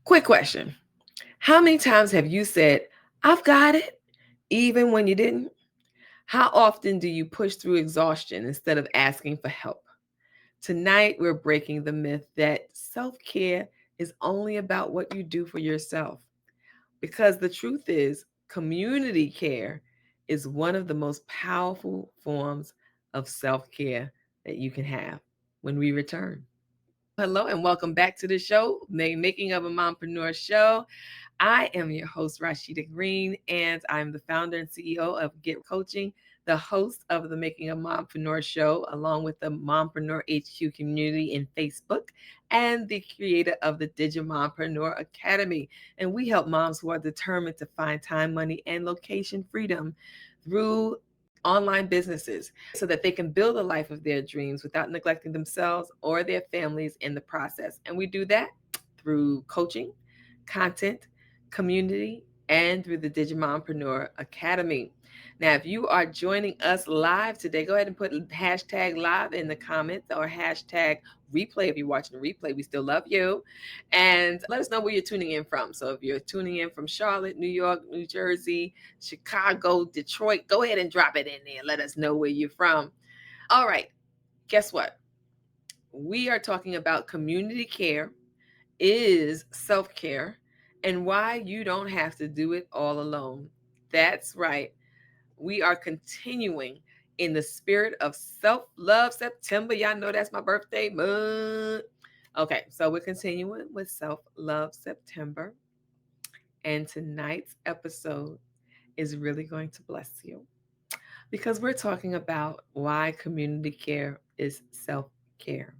Quick question. How many times have you said, I've got it, even when you didn't? How often do you push through exhaustion instead of asking for help? Tonight, we're breaking the myth that self care is only about what you do for yourself. Because the truth is, community care is one of the most powerful forms of self care that you can have when we return. Hello, and welcome back to the show, the Making of a Mompreneur Show. I am your host, Rasheeda Green, and I'm the founder and CEO of Get Coaching, the host of the Making a Mompreneur Show, along with the Mompreneur HQ community in Facebook, and the creator of the Mompreneur Academy. And we help moms who are determined to find time, money, and location freedom through online businesses so that they can build a life of their dreams without neglecting themselves or their families in the process. And we do that through coaching, content, community, and through the Mompreneur Academy. Now, if you are joining us live today, go ahead and put hashtag live in the comments or hashtag replay. If you're watching the replay, we still love you. And let us know where you're tuning in from. So if you're tuning in from Charlotte, New York, New Jersey, Chicago, Detroit, go ahead and drop it in there. Let us know where you're from. All right, guess what? We are talking about community care is self-care and why you don't have to do it all alone. That's right. We are continuing in the spirit of self-love September. Y'all know that's my birthday month. Okay, so we're continuing with self-love September. And tonight's episode is really going to bless you because we're talking about why community care is self-care.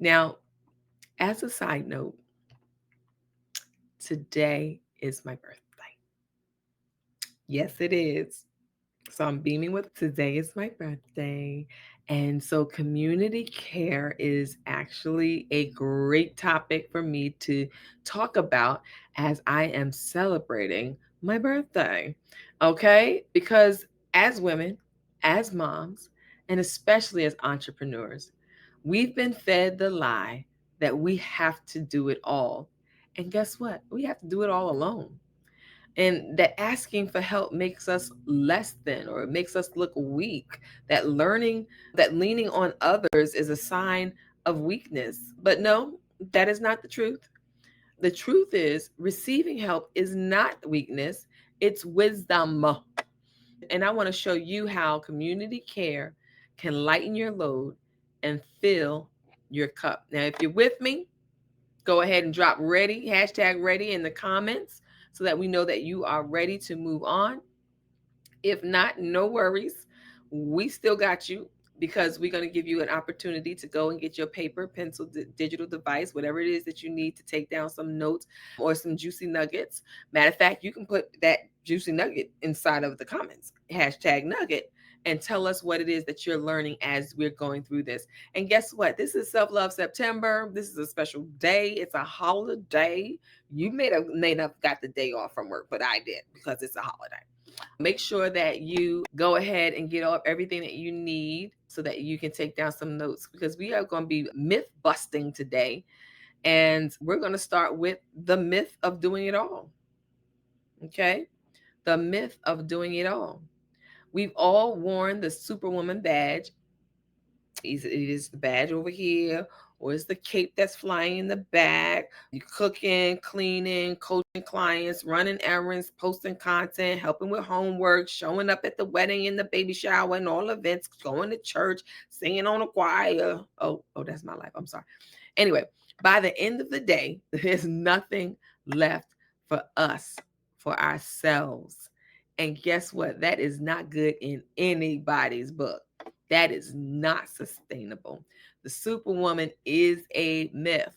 Now, as a side note, today is my birthday. Yes, it is. So I'm beaming with today is my birthday. And so community care is actually a great topic for me to talk about as I am celebrating my birthday. Okay? Because as women, as moms, and especially as entrepreneurs, we've been fed the lie that we have to do it all. And guess what? We have to do it all alone, and that asking for help makes us less than or it makes us look weak, that leaning on others is a sign of weakness. But no, that is not the truth. The truth is receiving help is not weakness, it's wisdom. And I want to show you how community care can lighten your load and fill your cup. Now if you're with me, go ahead and drop ready, hashtag ready in the comments so that we know that you are ready to move on. If not, no worries. We still got you because we're going to give you an opportunity to go and get your paper, pencil, digital device, whatever it is that you need to take down some notes or some juicy nuggets. Matter of fact, you can put that juicy nugget inside of the comments, hashtag nugget, and tell us what it is that you're learning as we're going through this. And guess what? This is Self Love September. This is a special day. It's a holiday. You may not have got the day off from work, but I did because it's a holiday. Make sure that you go ahead and get all everything that you need so that you can take down some notes because we are going to be myth busting today. And we're going to start with the myth of doing it all. Okay? The myth of doing it all. We've all worn the Superwoman badge. It is the badge over here, or it's the cape that's flying in the back. You cooking, cleaning, coaching clients, running errands, posting content, helping with homework, showing up at the wedding and the baby shower and all events, going to church, singing on a choir. Oh, that's my life. I'm sorry. Anyway, by the end of the day, there's nothing left for us, for ourselves. And guess what? That is not good in anybody's book. That is not sustainable. The superwoman is a myth.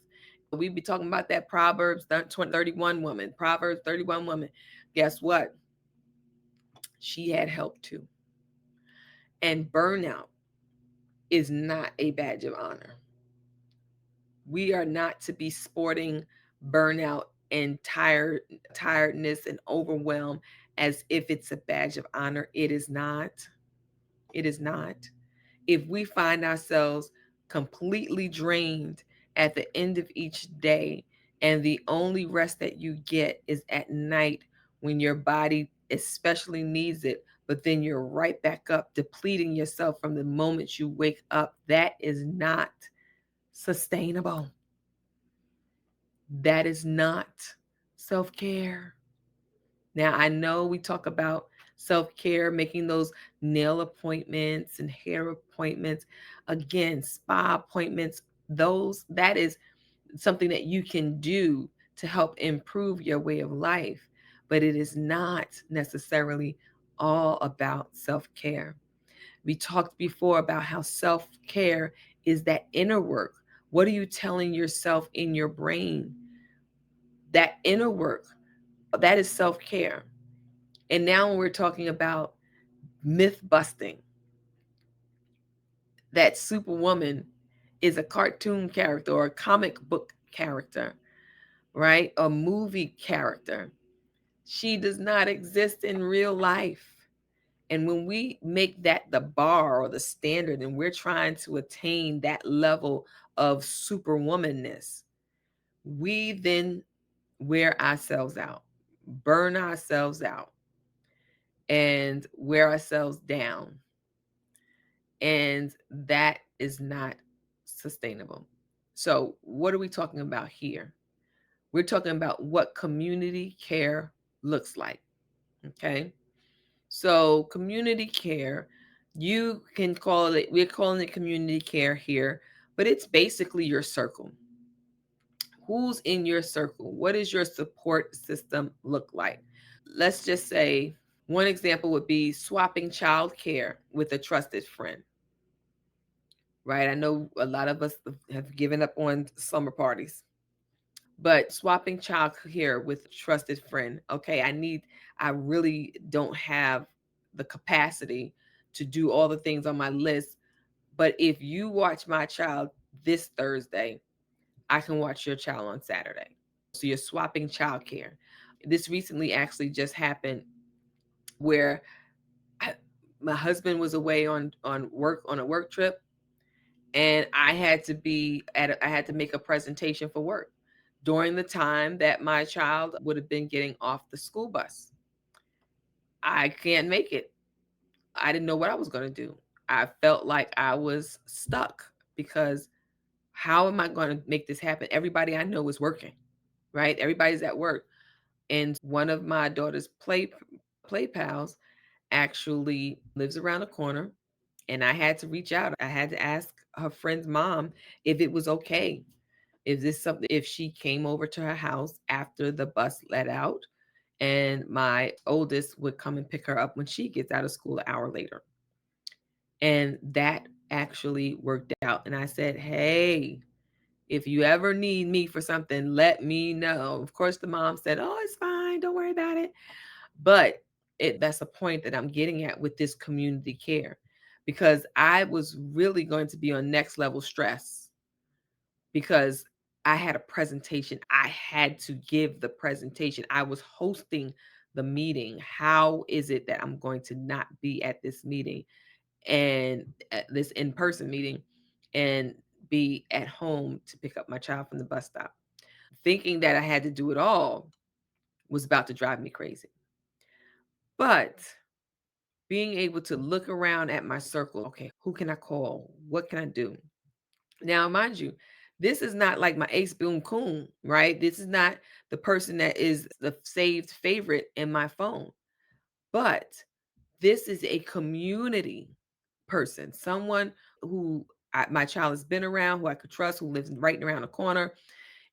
We be talking about that Proverbs 31 woman, Proverbs 31 woman. Guess what? She had help too. And burnout is not a badge of honor. We are not to be sporting burnout and tiredness and overwhelm as if it's a badge of honor. It is not. It is not. If we find ourselves completely drained at the end of each day, And the only rest that you get is at night when your body especially needs it, but then you're right back up, depleting yourself from the moment you wake up. That is not sustainable. That is not self care. Now, I know we talk about self care, making those nail appointments and hair appointments, again, spa appointments. That is something that you can do to help improve your way of life, but it is not necessarily all about self care. We talked before about how self care is that inner work. What are you telling yourself in your brain? That inner work, that is self care. And now when we're talking about myth busting, that Superwoman is a cartoon character or a comic book character, right? A movie character. She does not exist in real life. And when we make that the bar or the standard and we're trying to attain that level of superwomanness, we then wear ourselves out, burn ourselves out, and wear ourselves down. And that is not sustainable. So, what are we talking about here? We're talking about what community care looks like. Okay. So, community care, you can call it, we're calling it community care here, but it's basically your circle. Who's in your circle? What does your support system look like? Let's just say one example would be swapping childcare with a trusted friend, right? I know a lot of us have given up on slumber parties, but swapping childcare with a trusted friend. Okay, I really don't have the capacity to do all the things on my list, but if you watch my child this Thursday, I can watch your child on Saturday. So you're swapping childcare. This recently actually just happened where I, my husband was away on a work trip, and I had to I had to make a presentation for work during the time that my child would have been getting off the school bus. I can't make it. I didn't know what I was going to do. I felt like I was stuck because how am I going to make this happen? Everybody I know is working, right? Everybody's at work. And one of my daughter's play pals actually lives around the corner, and I had to reach out. I had to ask her friend's mom if it was okay. Is this something if she came over to her house after the bus let out, and my oldest would come and pick her up when she gets out of school an hour later? And that actually worked out. And I said, "Hey, if you ever need me for something, let me know." Of course, the mom said, "Oh, it's fine. Don't worry about it." But that's a point that I'm getting at with this community care, because I was really going to be on next level stress because I had a presentation. I had to give the presentation. I was hosting the meeting. How is it that I'm going to not be at this meeting and at this in-person meeting and be at home to pick up my child from the bus stop? Thinking that I had to do it all was about to drive me crazy. But being able to look around at my circle, okay, who can I call? What can I do? Now, mind you, this is not like my ace boom coon, right? This is not the person that is the saved favorite in my phone, but this is a community person, someone who my child has been around, who I could trust, who lives right around the corner.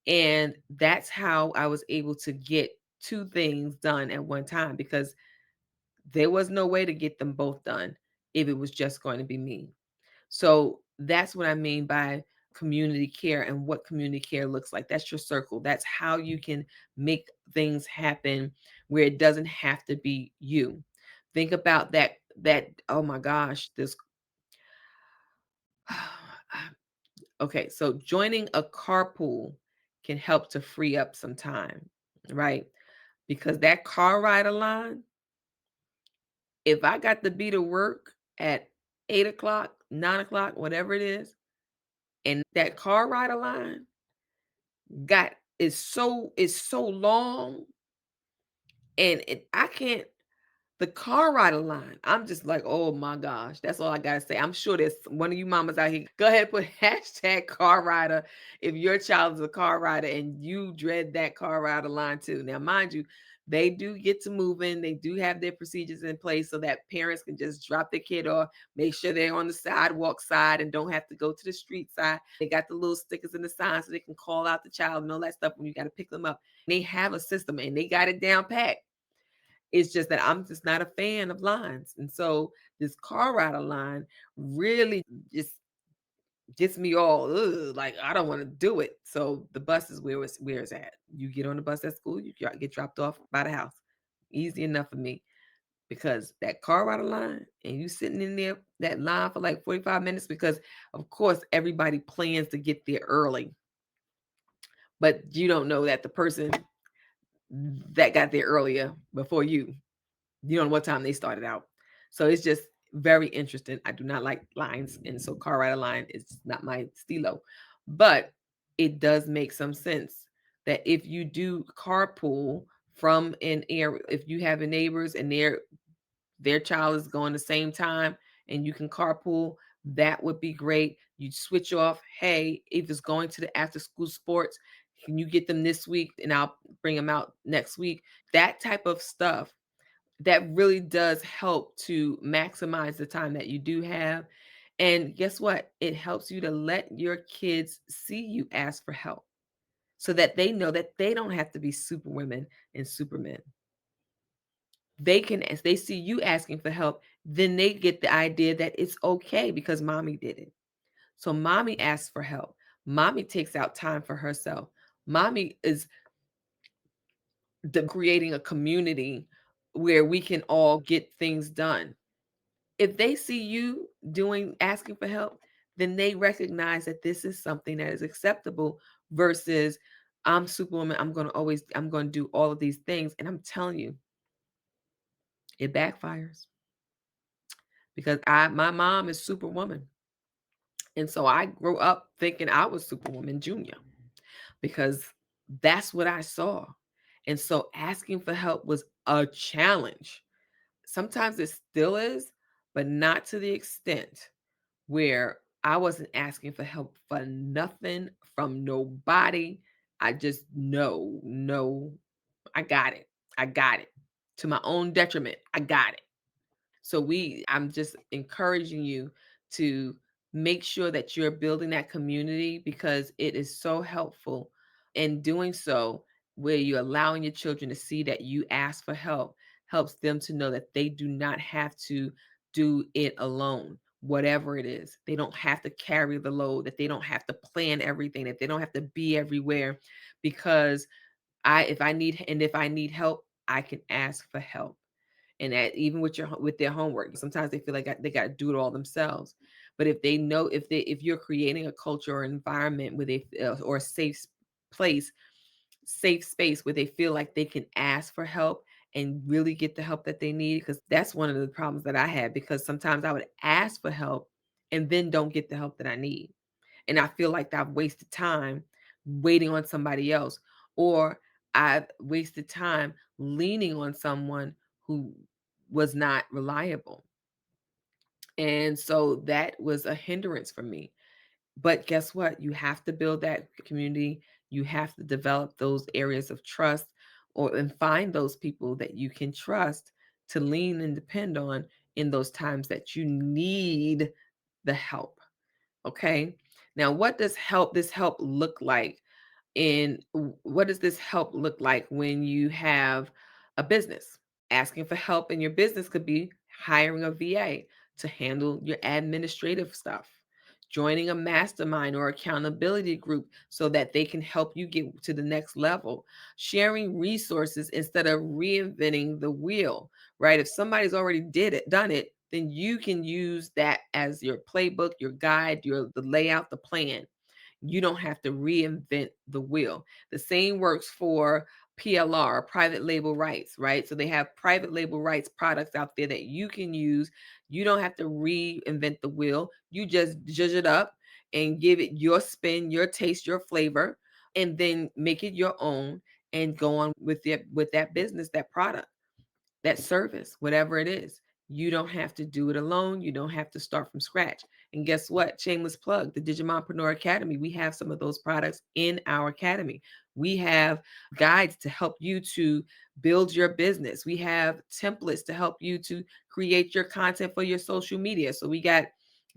And that's how I was able to get two things done at one time, because there was no way to get them both done if it was just going to be me. So that's what I mean by community care and what community care looks like. That's your circle. That's how you can make things happen where it doesn't have to be you. Think about that oh my gosh, this okay, so joining a carpool can help to free up some time, right? Because that car ride alone, if I got to be to work at 8 o'clock, 9 o'clock, whatever it is, and that car ride alone got is so long, and I can't. The car rider line, I'm just like, oh my gosh, that's all I gotta say. I'm sure there's one of you mamas out here. Go ahead and put hashtag car rider if your child is a car rider and you dread that car rider line too. Now, mind you, they do get to moving. They do have their procedures in place so that parents can just drop their kid off, make sure they're on the sidewalk side and don't have to go to the street side. They got the little stickers and the signs so they can call out the child and all that stuff when you got to pick them up. They have a system and they got it down pat. It's just that I'm just not a fan of lines. And so this car rider line really just gets me all ugh, like I don't want to do it. So the bus is where it's at. You get on the bus at school, you get dropped off by the house. Easy enough for me because that car rider line and you sitting in there that line for like 45 minutes because of course everybody plans to get there early. But you don't know that the person that got there earlier before you don't know what time they started out. So it's just very interesting. I do not like lines. And so car rider line is not my stilo. But it does make some sense that if you do carpool from an area, if you have neighbors and their child is going the same time and you can carpool, that would be great. You switch off, hey, if it's going to the after school sports, can you get them this week and I'll bring them out next week? That type of stuff that really does help to maximize the time that you do have. And guess what? It helps you to let your kids see you ask for help so that they know that they don't have to be superwomen and supermen. They can, as they see you asking for help, then they get the idea that it's okay because mommy did it. So mommy asks for help. Mommy takes out time for herself. Mommy is creating a community where we can all get things done. If they see you doing asking for help, then they recognize that this is something that is acceptable versus I'm superwoman. I'm going to do all of these things. And I'm telling you, it backfires because my mom is superwoman. And so I grew up thinking I was Superwoman Junior because that's what I saw. And so asking for help was a challenge. Sometimes it still is, but not to the extent where I wasn't asking for help for nothing from nobody. I just no, I got it. I got it. To my own detriment, I got it. So I'm just encouraging you to make sure that you're building that community because it is so helpful in doing so where you're allowing your children to see that you ask for help helps them to know that they do not have to do it alone whatever it is. They don't have to carry the load, that they don't have to plan everything, that they don't have to be everywhere because if I need help, I can ask for help. And that even with their homework, sometimes they feel like they got to do it all themselves. But if they know, if you're creating a culture or environment where they or a place safe space where they feel like they can ask for help and really get the help that they need, because that's one of the problems that I had, because sometimes I would ask for help and then don't get the help that I need, and I feel like I've wasted time waiting on somebody else, or I've wasted time leaning on someone who was not reliable. And so that was a hindrance for me. But guess what? You have to build that community. You have to develop those areas of trust and find those people that you can trust to lean and depend on in those times that you need the help. Okay. Now, what does this help look like? What does this help look like when you have a business? Asking for help in your business could be hiring a VA to handle your administrative stuff, joining a mastermind or accountability group so that they can help you get to the next level, sharing resources instead of reinventing the wheel, right? If somebody's already done it, then you can use that as your playbook, your guide, the layout, the plan. You don't have to reinvent the wheel. The same works for PLR, private label rights, right? So they have private label rights products out there that you can use. You don't have to reinvent the wheel. You just judge it up and give it your spin, your taste, your flavor. and then make it your own and go on with that business, that product, that service, whatever it is. You don't have to do it alone. You don't have to start from scratch. And guess what? Shameless plug, the Digimompreneur Academy. We have some of those products in our academy. We have guides to help you to build your business. We have templates to help you to create your content for your social media. So we got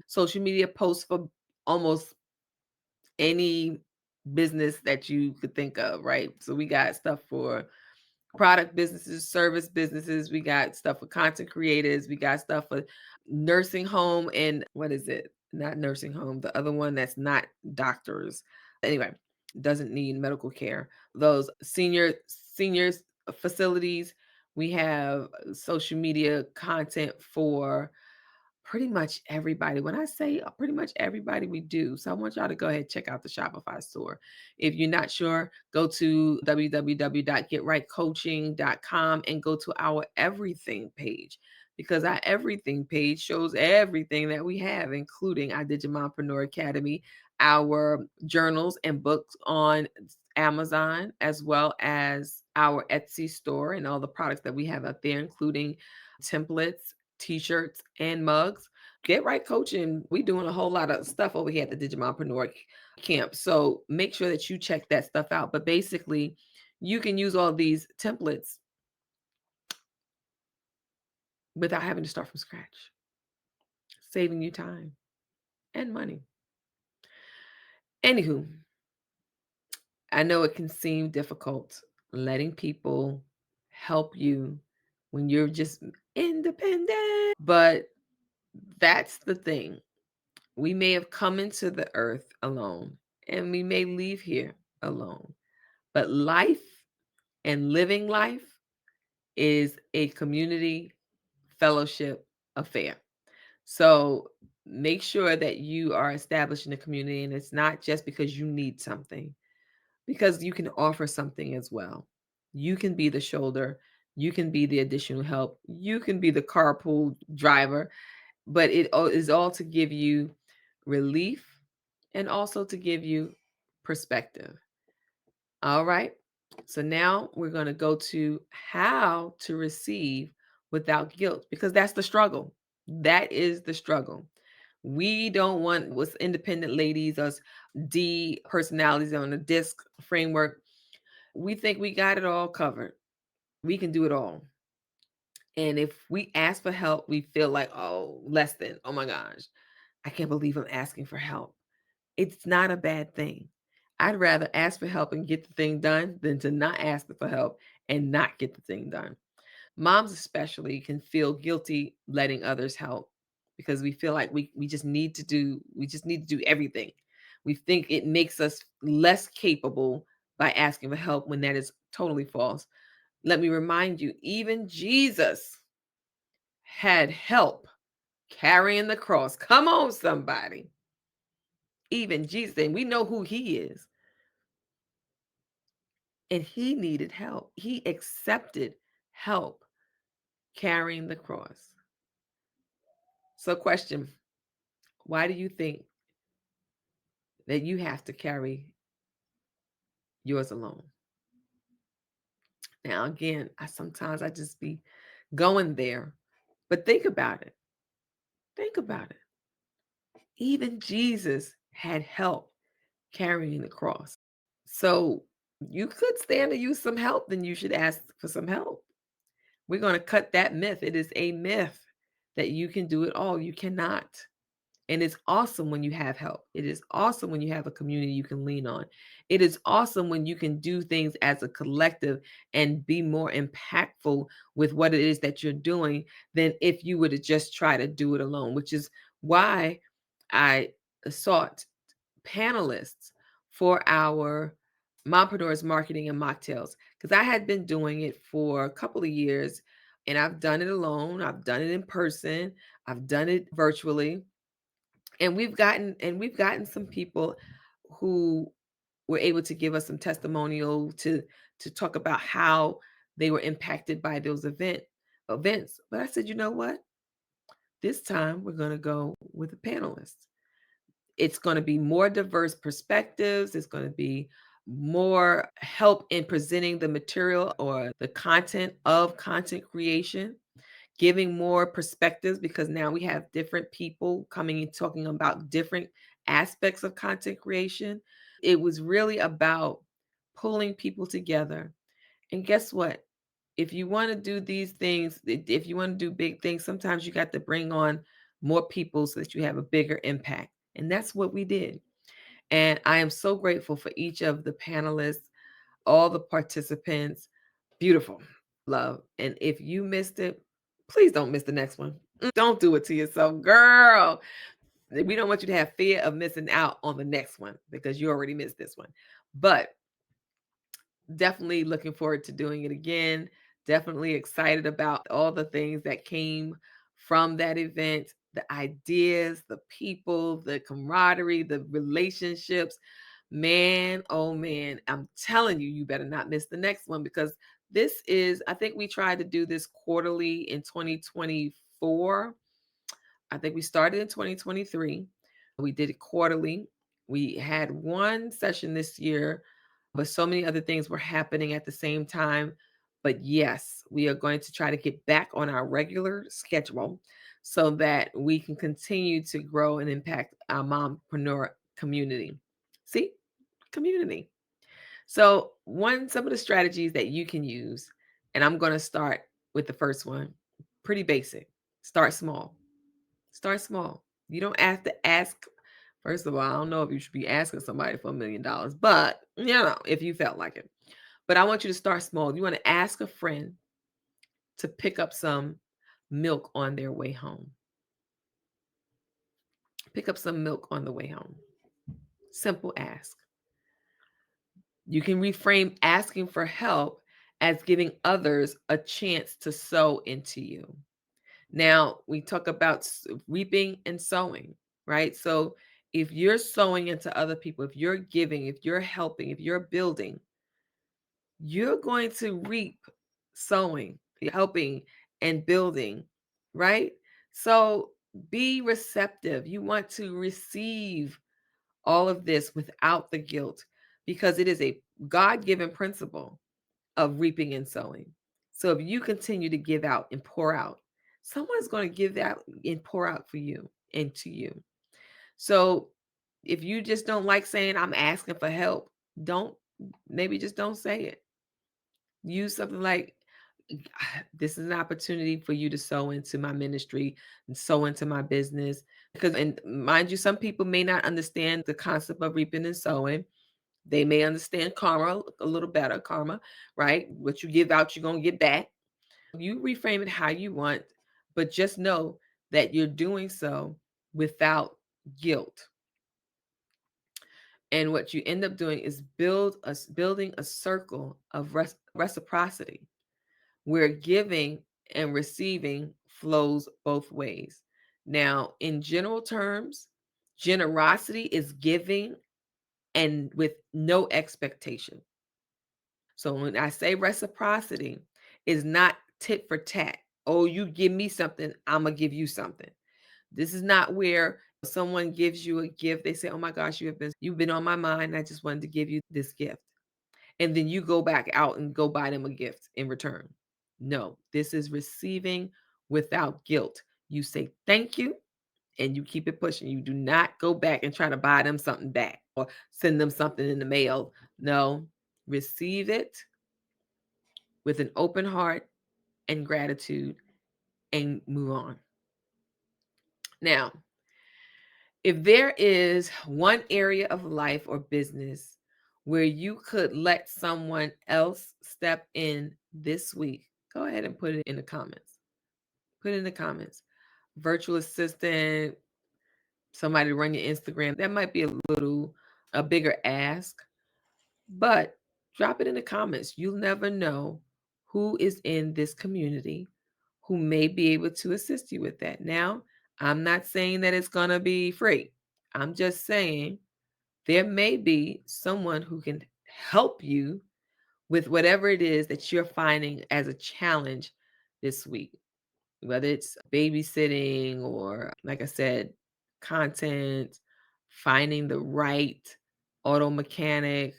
social media posts for almost any business that you could think of, right? So we got stuff for product businesses, service businesses. We got stuff for content creators. We got stuff for nursing home and what is it? Not nursing home. The other one that's not doctors. Anyway, doesn't need medical care. Those seniors facilities. We have social media content for pretty much everybody. When I say pretty much everybody, we do. So I want y'all to go ahead and check out the Shopify store. If you're not sure, go to www.getrightcoaching.com and go to our everything page, because our everything page shows everything that we have, including our Digimompreneur Academy, our journals and books on Amazon, as well as our Etsy store and all the products that we have up there, including templates, t-shirts, and mugs. Get Right Coaching, we doing a whole lot of stuff over here at the Digimompreneur camp. So make sure that you check that stuff out. But basically, you can use all these templates without having to start from scratch, saving you time and money. Anywho, I know it can seem difficult letting people help you when you're just independent, but that's the thing. We may have come into the earth alone and we may leave here alone, but life and living life is a community fellowship affair. So make sure that you are establishing a community, and it's not just because you need something, because you can offer something as well. You can be the shoulder, you can be the additional help, you can be the carpool driver, but is all to give you relief and also to give you perspective. All right. So now we're going to go to how to receive without guilt, because that's the struggle. That is the struggle. We don't want what's independent ladies, us D personalities on the disc framework. We think we got it all covered. We can do it all. And if we ask for help, we feel like, oh, less than, oh my gosh, I can't believe I'm asking for help. It's not a bad thing. I'd rather ask for help and get the thing done than to not ask for help and not get the thing done. Moms especially can feel guilty letting others help because we feel like we just need to do everything. We think it makes us less capable by asking for help, when that is totally false. Let me remind you, even Jesus had help carrying the cross. Come on, somebody. Even Jesus, and we know who he is. And he needed help. He accepted help carrying the cross. So, question, why do you think that you have to carry yours alone? Now, again, I just be going there, but think about it. Think about it. Even Jesus had help carrying the cross. So, you could stand to use some help, then you should ask for some help. We're going to cut that myth. It is a myth that you can do it all. You cannot. And it's awesome when you have help. It is awesome when you have a community you can lean on. It is awesome when you can do things as a collective and be more impactful with what it is that you're doing than if you were to just try to do it alone, which is why I sought panelists for our Mompreneurs Marketing and Mocktails, because I had been doing it for a couple of years, and I've done it alone, I've done it in person, I've done it virtually, and we've gotten some people who were able to give us some testimonial to talk about how they were impacted by those events. But I said, you know what? This time we're going to go with a panelist. It's going to be more diverse perspectives. It's going to be more help in presenting the material or the content of content creation, giving more perspectives because now we have different people coming and talking about different aspects of content creation. It was really about pulling people together. And guess what? If you want to do these things, if you want to do big things, sometimes you got to bring on more people so that you have a bigger impact. And that's what we did. And I am so grateful for each of the panelists, all the participants. Beautiful. Love. And if you missed it, please don't miss the next one. Don't do it to yourself, girl. We don't want you to have fear of missing out on the next one because you already missed this one. But definitely looking forward to doing it again. Definitely excited about all the things that came from that event, the ideas, the people, the camaraderie, the relationships. Man, oh man, I'm telling you, you better not miss the next one because this is, I think we tried to do this quarterly in 2024. I think we started in 2023. We did it quarterly. We had one session this year, but so many other things were happening at the same time. But yes, we are going to try to get back on our regular schedule so that we can continue to grow and impact our mompreneur community. See, community. So, some of the strategies that you can use, and I'm going to start with the first one. Pretty basic. Start small. Start small. You don't have to ask. First of all, I don't know if you should be asking somebody for $1 million, but if you felt like it. But I want you to start small. You want to ask a friend to pick up some milk on their way home. Pick up some milk on the way home. Simple ask. You can reframe asking for help as giving others a chance to sow into you. Now, we talk about reaping and sowing, right? So, if you're sowing into other people, if you're giving, if you're helping, if you're building, you're going to reap sowing, helping, and building, right? So, be receptive. You want to receive all of this without the guilt because it is a God given principle of reaping and sowing. So if you continue to give out and pour out, someone's going to give out and pour out for you and to you. So if you just don't like saying, I'm asking for help, maybe just don't say it. Use something like, this is an opportunity for you to sow into my ministry and sow into my business. Because, and mind you, some people may not understand the concept of reaping and sowing. They may understand karma a little better, karma, right? What you give out, you're going to get back. You reframe it how you want, but just know that you're doing so without guilt. And what you end up doing is building a circle of reciprocity where giving and receiving flows both ways. Now, in general terms, generosity is giving and with no expectation. So when I say reciprocity, is not tit for tat. Oh, you give me something, I'm gonna give you something. This is not where someone gives you a gift. They say, "Oh my gosh, you've been on my mind. I just wanted to give you this gift." And then you go back out and go buy them a gift in return. No, this is receiving without guilt. You say thank you and you keep it pushing. You do not go back and try to buy them something back or send them something in the mail. No, receive it with an open heart and gratitude and move on. Now, if there is one area of life or business where you could let someone else step in this week, go ahead and put it in the comments. Put it in the comments. Virtual assistant, somebody to run your Instagram. That might be a bigger ask, but drop it in the comments. You'll never know who is in this community who may be able to assist you with that. Now, I'm not saying that it's going to be free. I'm just saying there may be someone who can help you with whatever it is that you're finding as a challenge this week, whether it's babysitting or, like I said, content, finding the right auto mechanic,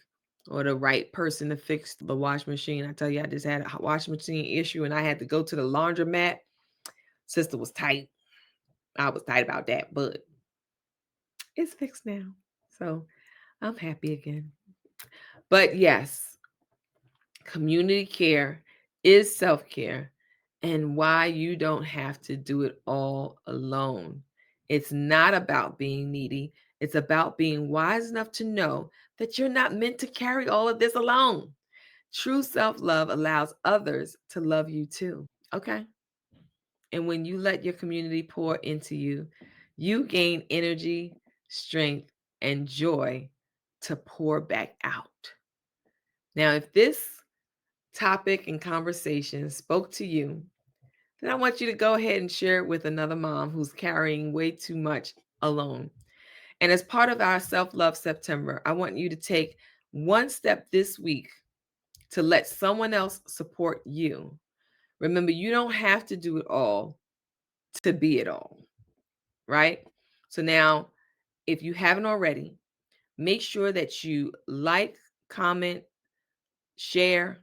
or the right person to fix the washing machine. I tell you, I just had a washing machine issue and I had to go to the laundromat. Sister was tight. I was tight about that, but it's fixed now. So I'm happy again. But yes, community care is self care and why you don't have to do it all alone. It's not about being needy, it's about being wise enough to know that you're not meant to carry all of this alone. True self love allows others to love you too. Okay. And when you let your community pour into you, you gain energy, strength, and joy to pour back out. Now, if this topic and conversation spoke to you, then I want you to go ahead and share it with another mom who's carrying way too much alone. And as part of our Self Love September, I want you to take one step this week to let someone else support you. Remember, you don't have to do it all to be it all, right? So now, if you haven't already, make sure that you like, comment, share,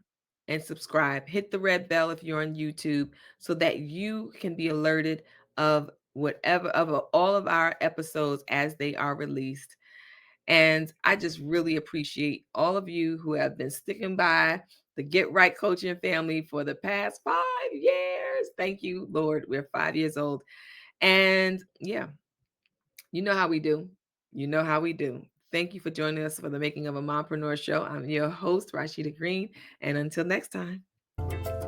and subscribe. Hit the red bell if you're on YouTube so that you can be alerted of whatever of all of our episodes as they are released. And I just really appreciate all of you who have been sticking by the Get Right Coaching family for the past 5 years. Thank you, Lord. We're 5 years old. And yeah, you know how we do. You know how we do. Thank you for joining us for the Making of a Mompreneur Show. I'm your host, Rasheeda Green. And until next time.